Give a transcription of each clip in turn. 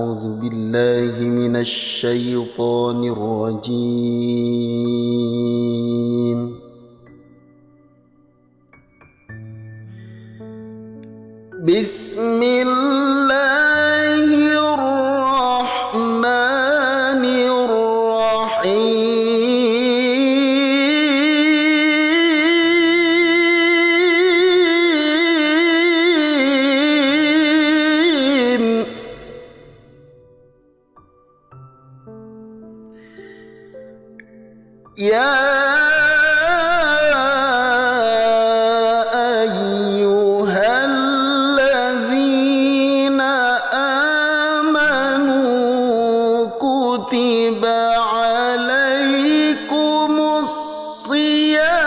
أعوذ بالله من الشيطان الرجيم. بسم الله الرحمن الرحيم. يا أيها الذين آمنوا كتب عليكم الصيام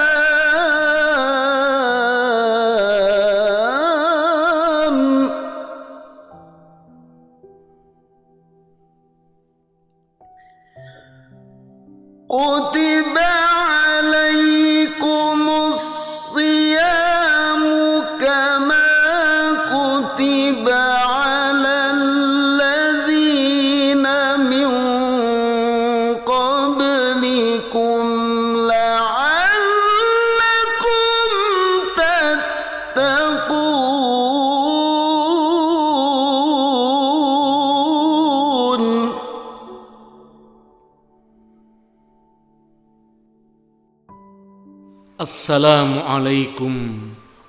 كتب عليكم الصيام كما كتب على الذين من قبلكم لعلكم تتقون. Assalamualaikum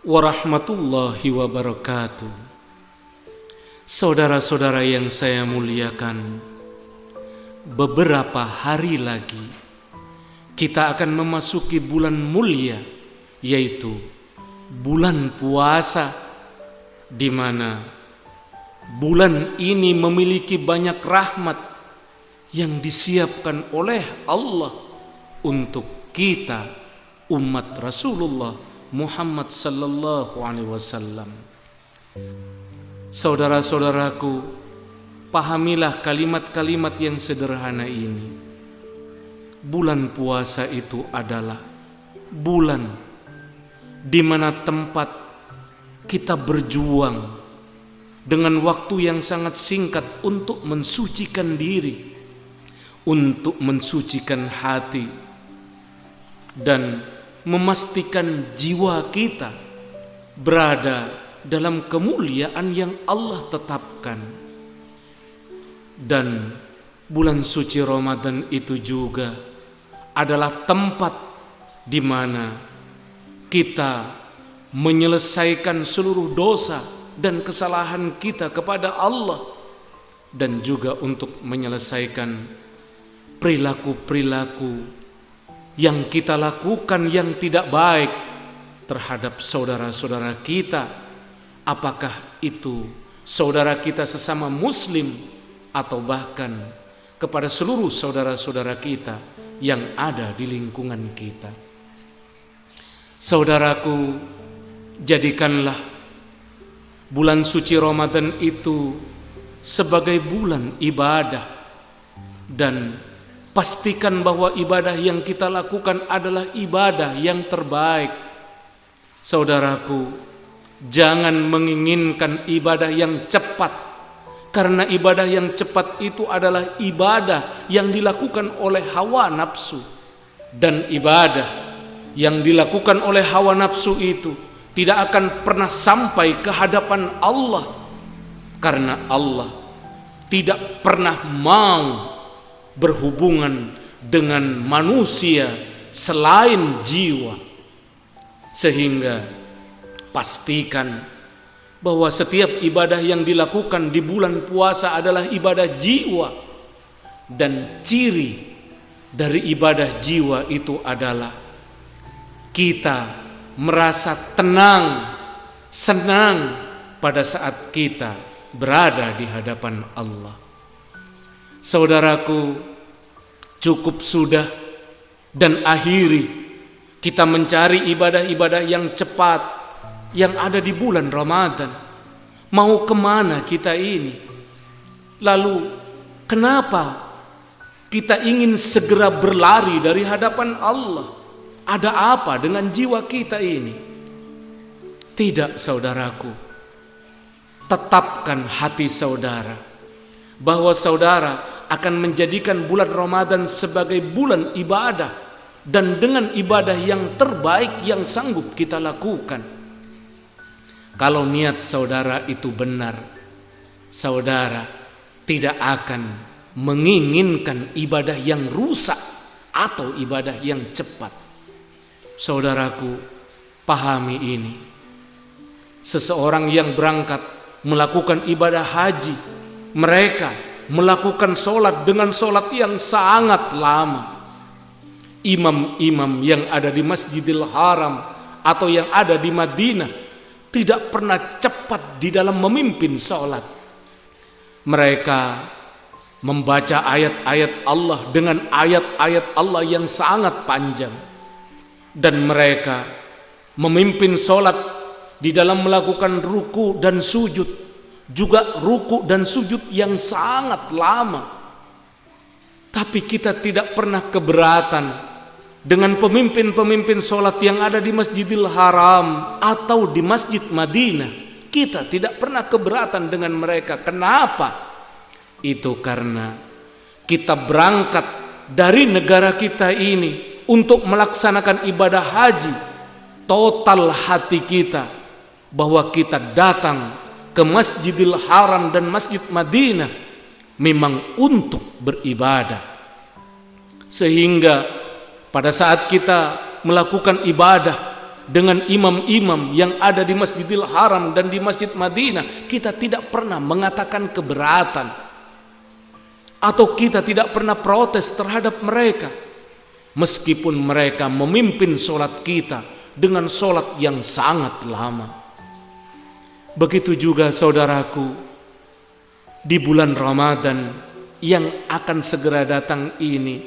warahmatullahi wabarakatuh. Saudara-saudara yang saya muliakan, beberapa hari lagi kita akan memasuki bulan mulia, yaitu bulan puasa, di mana bulan ini memiliki banyak rahmat yang disiapkan oleh Allah untuk kita, umat Rasulullah Muhammad sallallahu alaihi wasallam. Saudara-saudaraku, pahamilah kalimat-kalimat yang sederhana ini. Bulan puasa itu adalah bulan di mana tempat kita berjuang dengan waktu yang sangat singkat untuk mensucikan diri, untuk mensucikan hati, dan memastikan jiwa kita berada dalam kemuliaan yang Allah tetapkan. Dan bulan suci Ramadan itu juga adalah tempat di mana kita menyelesaikan seluruh dosa dan kesalahan kita kepada Allah, dan juga untuk menyelesaikan perilaku-perilaku yang kita lakukan yang tidak baik terhadap saudara-saudara kita, apakah itu saudara kita sesama muslim atau bahkan kepada seluruh saudara-saudara kita yang ada di lingkungan kita. Saudaraku, jadikanlah bulan suci Ramadan itu sebagai bulan ibadah, dan pastikan bahwa ibadah yang kita lakukan adalah ibadah yang terbaik. Saudaraku, jangan menginginkan ibadah yang cepat, karena ibadah yang cepat itu adalah ibadah yang dilakukan oleh hawa nafsu. Dan ibadah yang dilakukan oleh hawa nafsu itu tidak akan pernah sampai ke hadapan Allah, karena Allah tidak pernah mau berhubungan dengan manusia selain jiwa. Sehingga pastikan bahwa setiap ibadah yang dilakukan di bulan puasa adalah ibadah jiwa, dan ciri dari ibadah jiwa itu adalah kita merasa tenang, senang pada saat kita berada di hadapan Allah. Saudaraku, cukup sudah dan akhiri kita mencari ibadah-ibadah yang cepat yang ada di bulan Ramadan. Mau kemana kita ini? Lalu kenapa kita ingin segera berlari dari hadapan Allah? Ada apa dengan jiwa kita ini? Tidak, saudaraku. Tetapkan hati saudara bahwa saudara akan menjadikan bulan Ramadan sebagai bulan ibadah dan dengan ibadah yang terbaik yang sanggup kita lakukan. Kalau niat saudara itu benar, saudara tidak akan menginginkan ibadah yang rusak atau ibadah yang cepat. Saudaraku, pahami ini. Seseorang yang berangkat melakukan ibadah haji, mereka melakukan sholat dengan sholat yang sangat lama. Imam-imam yang ada di Masjidil Haram atau yang ada di Madinah tidak pernah cepat di dalam memimpin sholat. Mereka membaca ayat-ayat Allah dengan ayat-ayat Allah yang sangat panjang. Dan mereka memimpin sholat di dalam melakukan ruku dan sujud, juga ruku dan sujud yang sangat lama. Tapi kita tidak pernah keberatan dengan pemimpin-pemimpin sholat yang ada di Masjidil Haram atau di Masjid Madinah. Kita tidak pernah keberatan dengan mereka. Kenapa? Itu karena kita berangkat dari negara kita ini untuk melaksanakan ibadah haji. Total hati kita bahwa kita datang ke Masjidil Haram dan Masjid Madinah memang untuk beribadah. Sehingga pada saat kita melakukan ibadah dengan imam-imam yang ada di Masjidil Haram dan di Masjid Madinah, kita tidak pernah mengatakan keberatan atau kita tidak pernah protes terhadap mereka, meskipun mereka memimpin sholat kita dengan sholat yang sangat lama. Begitu juga saudaraku, di bulan Ramadan yang akan segera datang ini,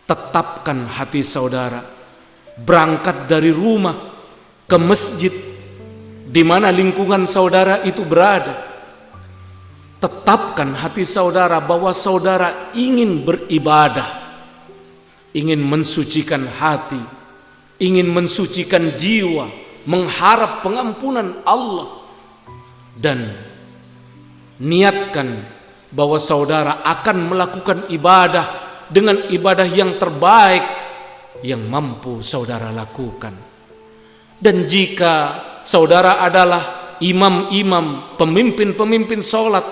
tetapkan hati saudara berangkat dari rumah ke masjid di mana lingkungan saudara itu berada. Tetapkan hati saudara bahwa saudara ingin beribadah, ingin mensucikan hati, ingin mensucikan jiwa, mengharap pengampunan Allah. Dan niatkan bahwa saudara akan melakukan ibadah dengan ibadah yang terbaik yang mampu saudara lakukan. Dan jika saudara adalah imam-imam, pemimpin-pemimpin sholat,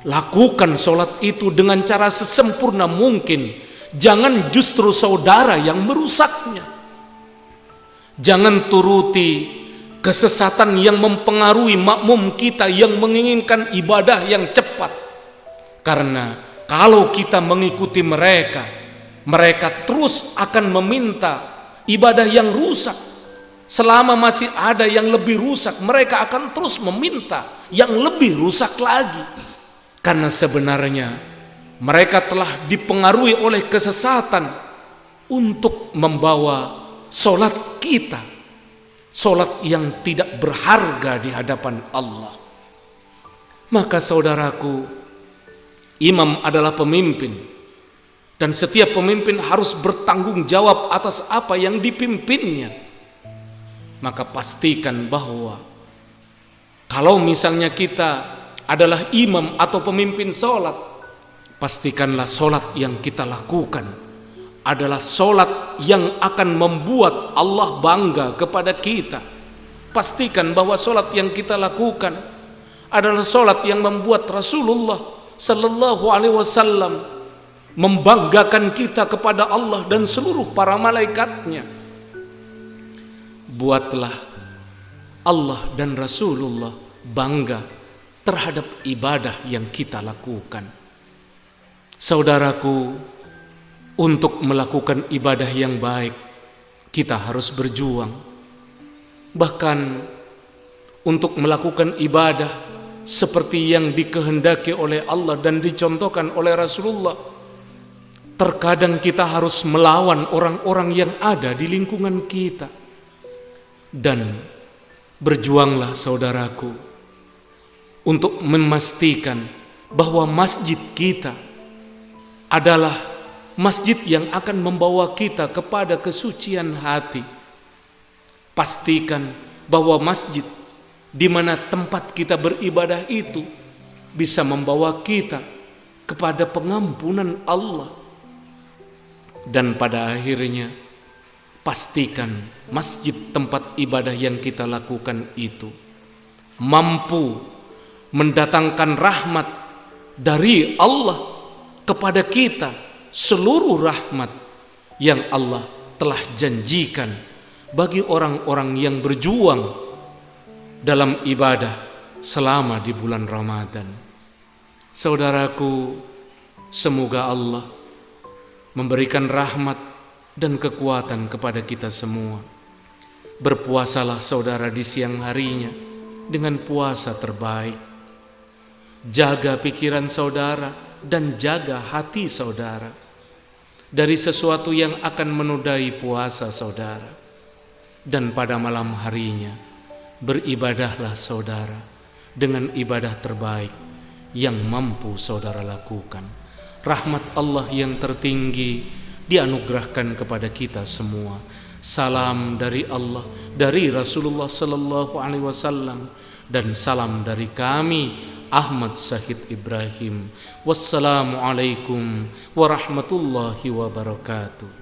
lakukan sholat itu dengan cara sesempurna mungkin. Jangan justru saudara yang merusaknya. Jangan turuti kesesatan yang mempengaruhi makmum kita yang menginginkan ibadah yang cepat. Karena kalau kita mengikuti mereka, mereka terus akan meminta ibadah yang rusak. Selama masih ada yang lebih rusak, mereka akan terus meminta yang lebih rusak lagi. Karena sebenarnya mereka telah dipengaruhi oleh kesesatan untuk membawa sholat kita, sholat yang tidak berharga di hadapan Allah. Maka saudaraku, imam adalah pemimpin, dan setiap pemimpin harus bertanggung jawab atas apa yang dipimpinnya. Maka pastikan bahwa kalau misalnya kita adalah imam atau pemimpin sholat, pastikanlah sholat yang kita lakukan adalah sholat yang akan membuat Allah bangga kepada kita. Pastikan bahwa sholat yang kita lakukan adalah sholat yang membuat Rasulullah Sallallahu Alaihi Wasallam membanggakan kita kepada Allah dan seluruh para malaikatnya. Buatlah Allah dan Rasulullah bangga terhadap ibadah yang kita lakukan. Saudaraku, untuk melakukan ibadah yang baik, kita harus berjuang. Bahkan untuk melakukan ibadah seperti yang dikehendaki oleh Allah dan dicontohkan oleh Rasulullah, terkadang kita harus melawan orang-orang yang ada di lingkungan kita. Dan berjuanglah saudaraku untuk memastikan bahwa masjid kita adalah masjid yang akan membawa kita kepada kesucian hati. Pastikan bahwa masjid di mana tempat kita beribadah itu bisa membawa kita kepada pengampunan Allah. Dan pada akhirnya pastikan masjid tempat ibadah yang kita lakukan itu mampu mendatangkan rahmat dari Allah kepada kita, seluruh rahmat yang Allah telah janjikan bagi orang-orang yang berjuang dalam ibadah selama di bulan Ramadan. Saudaraku, semoga Allah memberikan rahmat dan kekuatan kepada kita semua. Berpuasalah saudara di siang harinya dengan puasa terbaik. Jaga pikiran saudara dan jaga hati saudara dari sesuatu yang akan menodai puasa saudara. Dan pada malam harinya beribadahlah saudara dengan ibadah terbaik yang mampu saudara lakukan. Rahmat Allah yang tertinggi dianugerahkan kepada kita semua. Salam dari Allah, dari Rasulullah sallallahu alaihi wasallam, dan salam dari kami Ahmad Syahid Ibrahim. Wassalamualaikum warahmatullahi wabarakatuh.